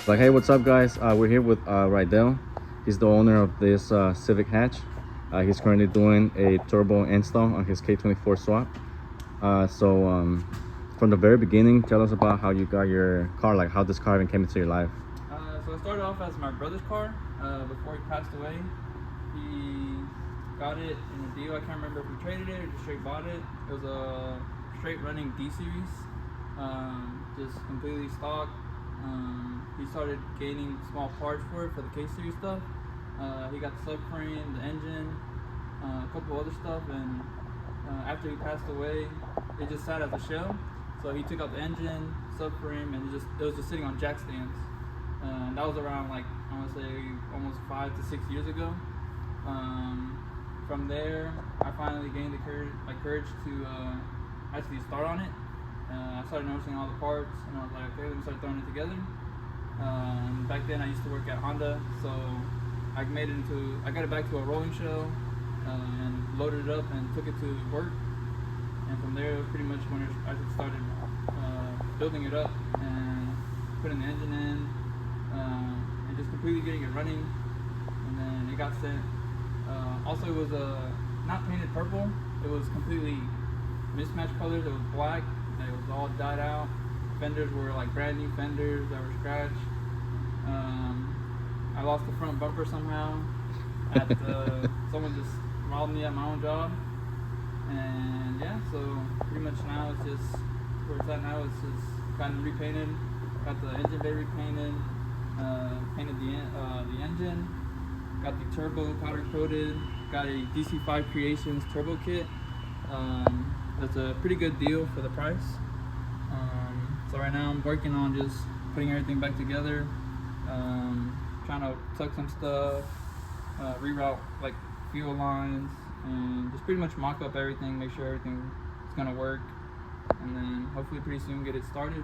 Like, hey, what's up, guys? We're here with Raidel. He's the owner of this Civic hatch. He's currently doing a turbo install on his K24 swap. From the very beginning, tell us about how you got your car, like how this car even came into your life. So it started off as my brother's car. Before he passed away, he got it in a deal. I can't remember if we traded it or just straight bought it. It was a straight running D series, just completely stock. He started gaining small parts for it for the K series stuff. He got the subframe, the engine, a couple other stuff, and after he passed away, it just sat as a shell. So he took out the engine, subframe, and it was just sitting on jack stands. That was around, like, I want to say almost 5 to 6 years ago. From there, I finally gained the courage to actually start on it. I started noticing all the parts, and I was like, okay, let me start throwing it together. Back then, I used to work at Honda, so I got it back to a rolling shell, and loaded it up and took it to work. And from there, pretty much when I just started building it up and putting the engine in, and just completely getting it running. And then it got sent. Also, it was not painted purple. It was completely mismatched colors. It was black. It was all dyed out. Fenders were like brand new fenders that were scratched. I lost the front bumper somehow. Someone just robbed me at my own job. And yeah, so pretty much now it's just where it's at now. It's just gotten repainted. Got the engine bay repainted. Painted the engine. Got the turbo powder coated. Got a DC5 Creations turbo kit. That's a pretty good deal for the price. So right now I'm working on just putting everything back together, trying to tuck some stuff, reroute like fuel lines, and just pretty much mock up everything, make sure everything is gonna work, and then hopefully pretty soon get it started.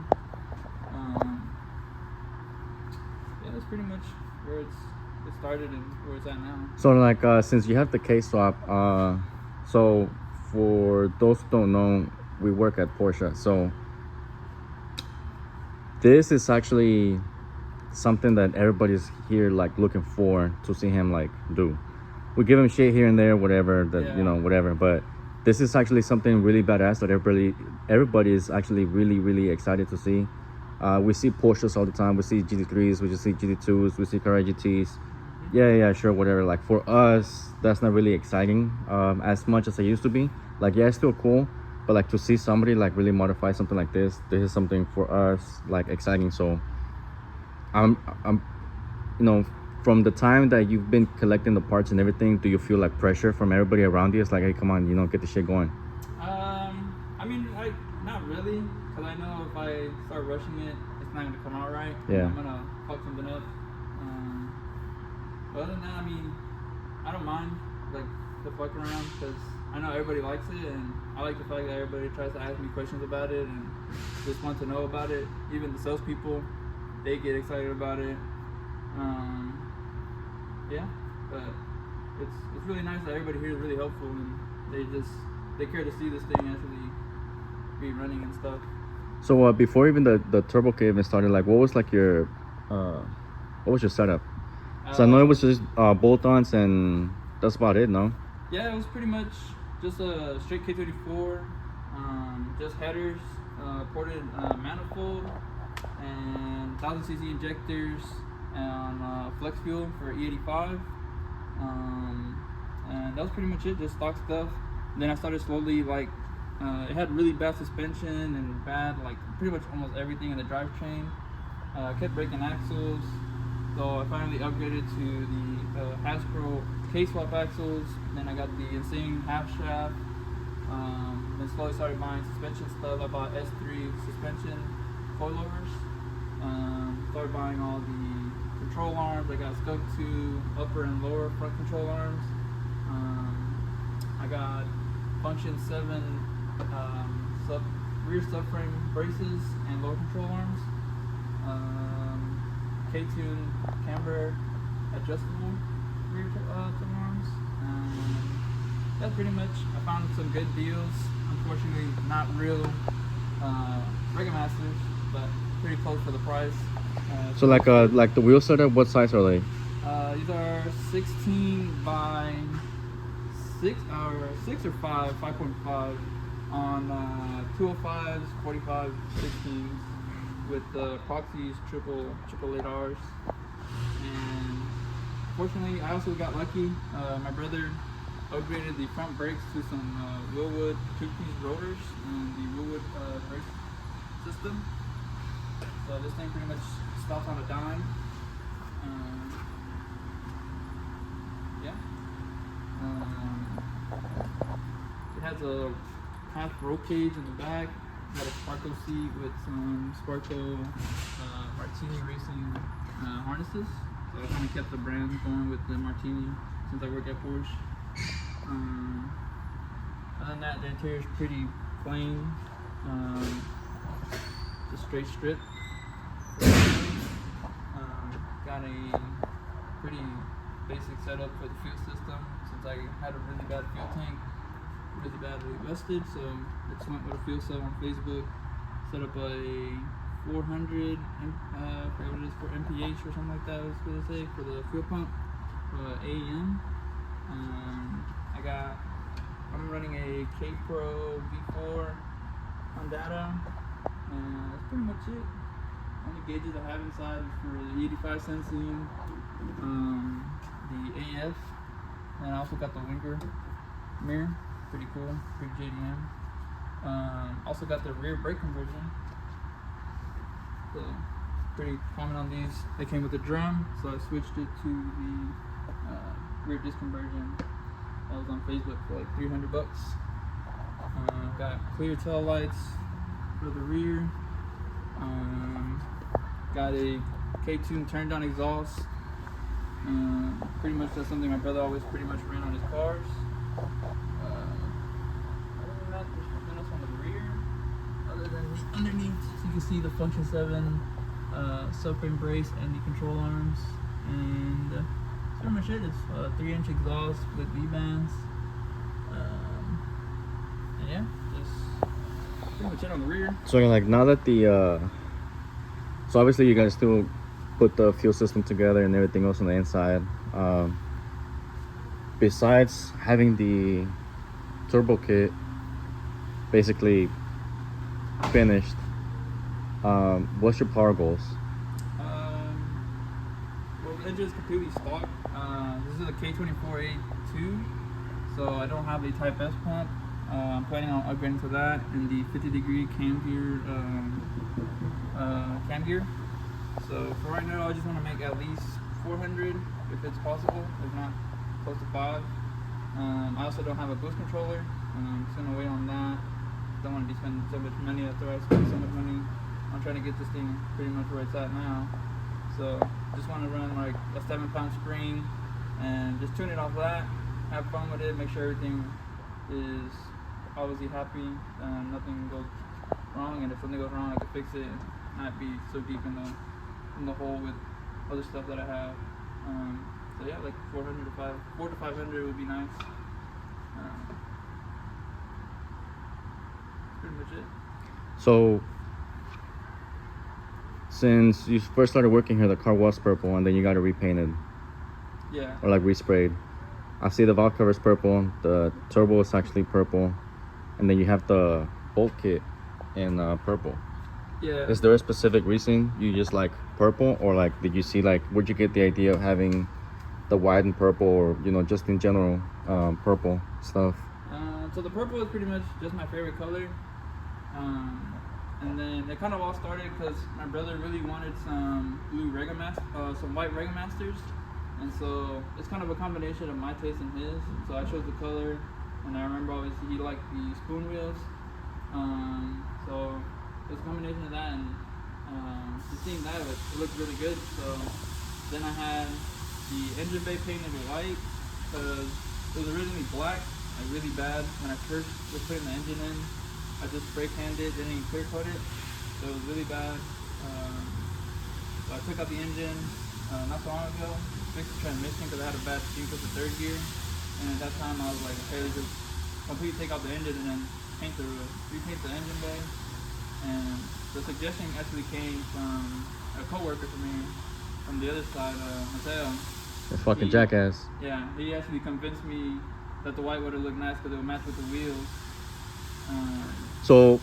Yeah, that's pretty much where it started and where it's at now. So, like, since you have the K swap, so for those who don't know, we work at Porsche. So this is actually something that everybody's here like looking for to see him like do. We give him shit here and there, whatever that, Yeah. you know, whatever. But this is actually something really badass that everybody is actually really excited to see. We see Porsches all the time. We see GT3s. We just see GT2s. We see Carrera GTs. Yeah, sure, whatever. Like, for us, that's not really exciting as much as it used to be. Like, yeah, it's still cool, but like to see somebody like really modify something like this is something for us like exciting. So I'm you know, from the time that you've been collecting the parts and everything, do you feel like pressure from everybody around you? It's like, hey, come on, you know, get the shit going. I mean, not really, because I know if I start rushing it, it's not going to come out right. Yeah. I'm going to fuck something up. But other than that, I mean, I don't mind, like, the fuck around, because I know everybody likes it, and I like the fact that everybody tries to ask me questions about it and just want to know about it. Even the salespeople, they get excited about it. Yeah, but it's really nice that everybody here is really helpful, and they care to see this thing actually be running and stuff. So before even the turbo kit even started, like, what was like your setup? So I know it was just bolt-ons and that's about it, no? Yeah, it was pretty much just a straight K24, just headers, ported manifold, and 1000cc injectors, and flex fuel for E85. And that was pretty much it, just stock stuff. And then I started slowly, like, it had really bad suspension and bad, like, pretty much almost everything in the drivetrain. Kept breaking axles. So I finally upgraded to the Hasbro K-swap axles. Then I got the Insane half shaft. Then slowly started buying suspension stuff. I bought S3 suspension coilovers. Started buying all the control arms. I got Skunk 2 upper and lower front control arms. I got Function 7 rear subframe braces and lower control arms. K-tune camber adjustable rear tune arms. That's pretty much. I found some good deals. Unfortunately, not real Mega Masters, but pretty close for the price. So like the wheel setup, what size are they? These are 16 by 6 or 6 or 5, 5.5 on 205s, 45s, 16s with the proxies triple 8Rs. And fortunately, I also got lucky. My brother upgraded the front brakes to some Willwood 2-piece rotors and the Willwood brake system. So this thing pretty much stops on a dime. Yeah. It has a half roll cage in the back. Got a Sparko seat with some Sparko Martini racing harnesses. So I kind of kept the brand going with the Martini since I work at Porsche. Other than that, the interior is pretty plain. Just straight strip. Got a pretty basic setup for the fuel system since I had a really bad fuel tank, really badly rusted, so I just went with a fuel cell on Facebook, set up a 400 for MPH or something like that I was going to say for the fuel pump, AEM. I'm running a K Pro V4 on data, and that's pretty much it. Only gauges I have inside is for the 85 sensing, the AF, and I also got the Winger mirror, pretty cool, pretty JDM. Also got the rear brake conversion, so pretty common on these. They came with a drum, so I switched it to the rear disc conversion. That was on Facebook for like $300. Got clear tail lights for the rear. Got a K2 turned on exhaust. Pretty much that's something my brother always pretty much ran on his cars. Other than that, there's nothing else on the rear. Other than underneath, so you can see the Function 7 subframe brace and the control arms. And that's pretty much it. It's 3-inch exhaust with V-bands. And yeah, just pretty much it on the rear. So like now that so obviously you guys still put the fuel system together and everything else on the inside. Besides having the turbo kit basically finished, what's your power goals? Well, the engine is completely stock. This is a K24 EP-2, so I don't have a Type S pump. I'm planning on upgrading to that and the 50-degree cam gear. So for right now, I just want to make at least 400 if it's possible, if not close to 5. I also don't have a boost controller. I'm just gonna wait on that. Don't want to be spending so much money after I spend so much money on trying to get this thing pretty much where it's at now. So just want to run like a 7-pound spring and just tune it off that, have fun with it, make sure everything is obviously happy and nothing goes wrong, and if something goes wrong I can fix it and not be so deep in the hole with other stuff that I have. So yeah, like 400 to 500 would be nice. Pretty much it. So since you first started working here, the car was purple and then you got it repainted. Yeah. Or like resprayed. I see the valve cover is purple, the turbo is actually purple, and then you have the bolt kit in purple. Yeah. Is there a specific reason you just like purple, or like did you see like where'd you get the idea of having the white and purple, or just in general purple stuff? So the purple is pretty much just my favorite color, and then it kind of all started because my brother really wanted some some white Regamasters, and so it's kind of a combination of my taste and his. So I chose the color, and I remember obviously he liked the spoon wheels, so it was a combination of that, and just seeing that it looked really good. So then I had the engine bay painted white because it was originally black, like really bad. When I first was putting the engine in, I just spray canned it, didn't even clear coat it, so it was really bad. So I took out the engine not so long ago, fixed the transmission because I had a bad steam with the third gear, and at that time I was like, okay, let's just completely take out the engine and then repaint the engine bay. And the suggestion actually came from a coworker for me from the other side, Mateo. It's fucking jackass. Yeah, he actually convinced me that the white would look nice because it would match with the wheels. So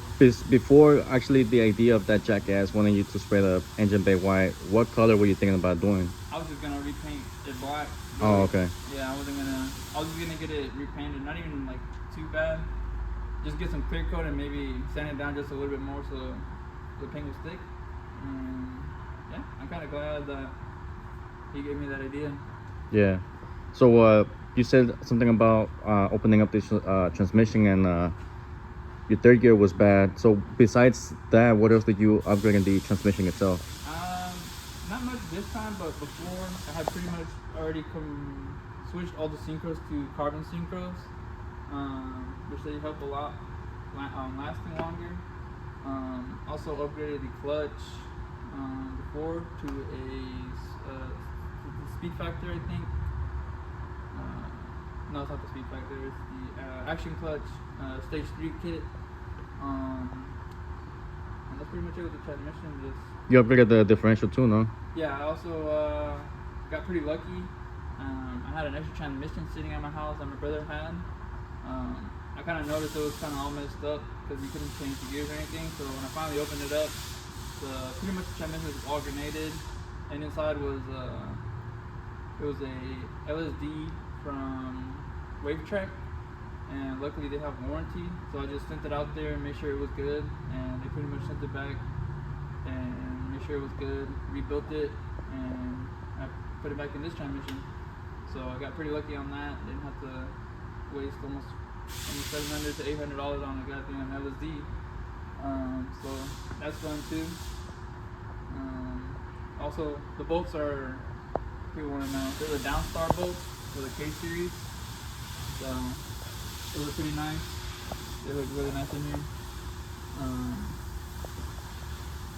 before actually the idea of that jackass wanting you to spray the engine bay white, what color were you thinking about doing? I was just gonna repaint it black. Oh, okay. Yeah, I was just gonna get it repainted, not even like too bad. Just get some clear coat and maybe sand it down just a little bit more so the paint will stick. Yeah, I'm kind of glad that he gave me that idea. Yeah. So you said something about opening up this transmission and your third gear was bad. So besides that, what else did you upgrade in the transmission itself? Not much this time, but before I had pretty much already switched all the synchros to carbon synchros, which they help a lot lasting longer. Also upgraded the clutch before to a speed factor, I think. No, it's not the speed factor. It's the action clutch stage 3 kit. And that's pretty much it with the transmission. Just You upgraded the differential too, no? yeah. I also got pretty lucky. I had an extra transmission sitting at my house that my brother had. I kind of noticed it was kind of all messed up because you couldn't change the gears or anything. So when I finally opened it up, pretty much the transmission was all grenaded, and inside was it was a LSD from Wavetrack, and luckily they have warranty. So I just sent it out there and made sure it was good, and they pretty much sent it back and made sure it was good, rebuilt it, and I put it back in this transmission. So I got pretty lucky on that. Didn't have to waste almost $700 to $800 on a goddamn LSD. So that's fun too. Also, the bolts are, people want to know, they're the Downstar bolts for the K series. So they look pretty nice. They look really nice in here.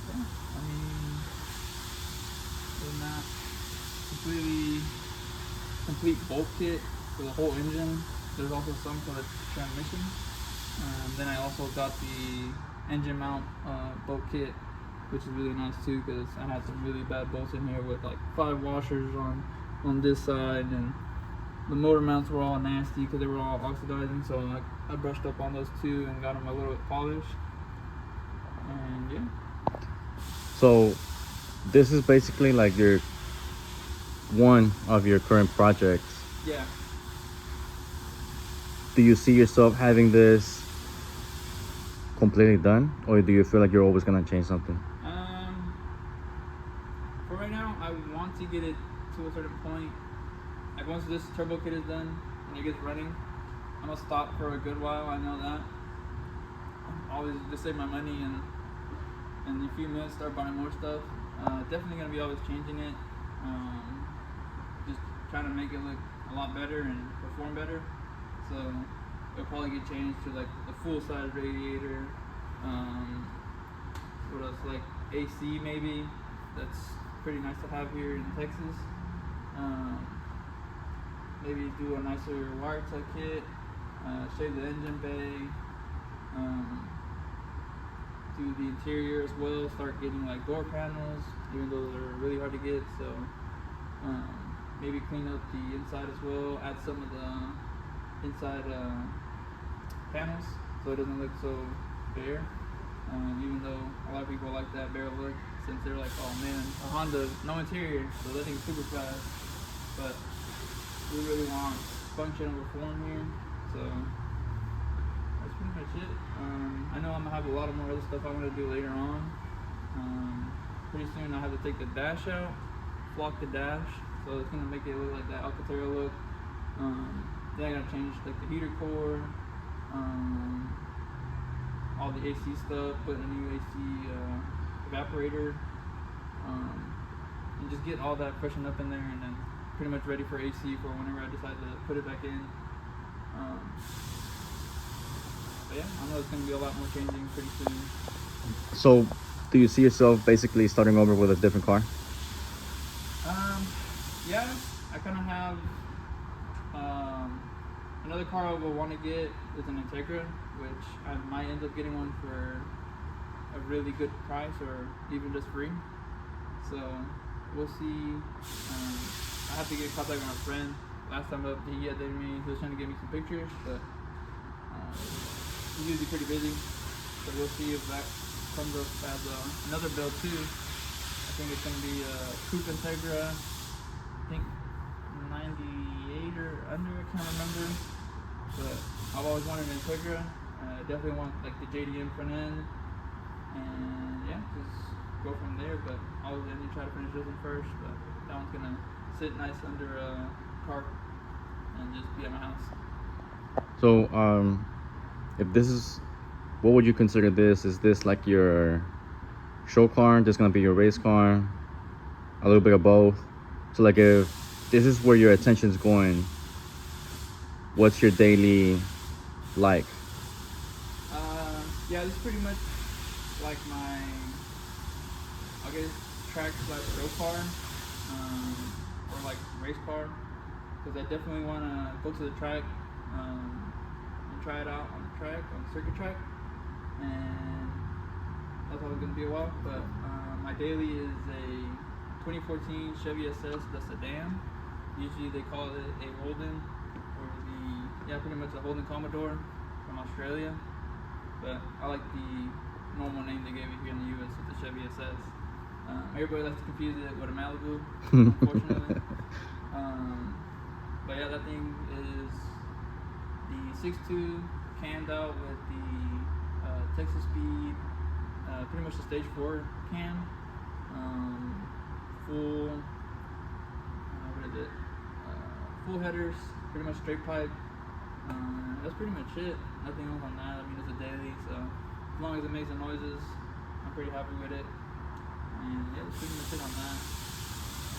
Yeah, I mean, they're not complete bolt kit for the whole engine. There's also some for the transmission. Then I also got the engine mount bolt kit, which is really nice too, because I had some really bad bolts in here with like 5 washers on this side, and the motor mounts were all nasty because they were all oxidizing. So I brushed up on those too and got them a little bit polished. And yeah. So this is basically like one of your current projects. Yeah. Do you see yourself having this completely done, or do you feel like you're always gonna change something? For right now, I want to get it to a certain point. Like once this turbo kit is done and it gets running, I'm gonna stop for a good while. I know that. Always just save my money and in a few minutes start buying more stuff. Definitely gonna be always changing it. Just trying to make it look a lot better and perform better. So it'll probably get changed to like the full size radiator. What else? Like AC maybe. That's pretty nice to have here in Texas. Maybe do a nicer wire tech kit. Shave the engine bay. Do the interior as well. Start getting like door panels, even though they're really hard to get. So maybe clean up the inside as well. Add some of the inside panels so it doesn't look so bare. Even though a lot of people like that bare look, since they're like, oh man, a Honda, no interior, so that thing's super fast. But we really want function over form here, so that's pretty much it. I know I'm gonna have a lot of more other stuff I want to do later on. Pretty soon I have to take the dash out, flock the dash, so it's gonna make it look like that Alcantara look. Then I gotta change like the heater core, all the AC stuff, put in a new AC evaporator, and just get all that freshened up in there, and then pretty much ready for AC for whenever I decide to put it back in. But yeah, I know it's gonna be a lot more changing pretty soon. So do you see yourself basically starting over with a different car? Yeah, I kind of have another car I will want to get is an Integra, which I might end up getting one for a really good price or even just free. So we'll see. I have to get in contact with my friend. Last time up, he was trying to get me some pictures, but he's usually pretty busy. So we'll see if that comes up as another build too. I think it's going to be a Coupe Integra, I think 98 or under, I can't remember. But I've always wanted an Integra. Definitely want like the JDM front end, and yeah, just go from there. But I was going to try to finish this one first, but that one's going to sit nice under a car and just be at my house. So if this is, what would you consider this? Is this like your show car? This gonna be your race car? A little bit of both. So like if this is where your attention's going, what's your daily like? Yeah, this is pretty much like my, I guess, track / show car, or like race car, because I definitely want to go to the track and try it out on the track, on the circuit track, and that's always going to be a while. But my daily is a 2014 Chevy SS, the sedan. Usually they call it a Holden, or pretty much a Holden Commodore from Australia. But I like the normal name they gave it here in the US with the Chevy SS. Everybody likes to confuse it with a Malibu, unfortunately. But yeah, that thing is the 6.2 cammed out with the Texas Speed, pretty much the Stage 4 cam. Full, full headers, pretty much straight pipe. That's pretty much it. Nothing else on that. I mean, it's a daily, so as long as it makes the noises, I'm pretty happy with it. And yeah, that's pretty much it on that.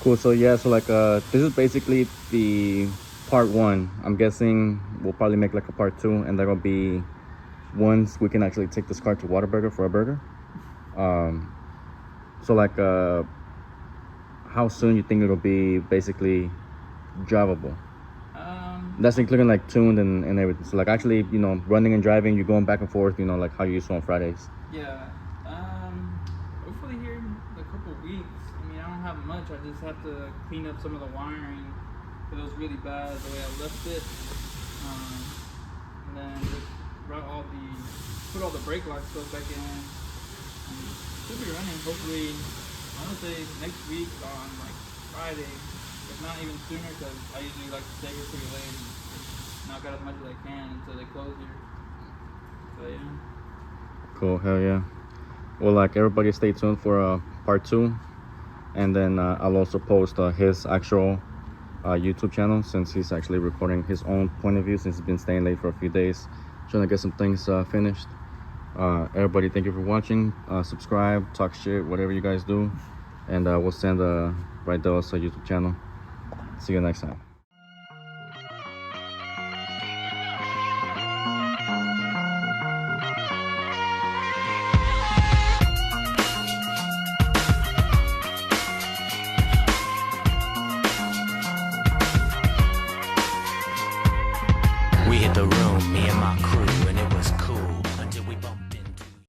Cool. So yeah, so like this is basically the part 1. I'm guessing we'll probably make like a part 2, and that'll be once we can actually take this car to Whataburger for a burger. So like how soon you think it'll be basically drivable? That's including like tuned and everything. So like actually, you know, running and driving, you're going back and forth, you know, like how you used to on Fridays. Yeah. Hopefully here in a couple of weeks. I mean, I don't have much. I just have to clean up some of the wiring. It was really bad the way I left it. And then just put all the brake lock stuff back in. And should be running hopefully, I want to say next week on like Friday. If not even sooner, because I usually like to stay here pretty late and knock out as much as I can until they close here. So yeah. Cool, hell yeah. Well, like everybody stay tuned for part 2, and then I'll also post his actual YouTube channel, since he's actually recording his own point of view, since he's been staying late for a few days trying to get some things finished. Everybody, thank you for watching. Subscribe, talk shit, whatever you guys do, and we'll send Raidel's YouTube channel. See you next time.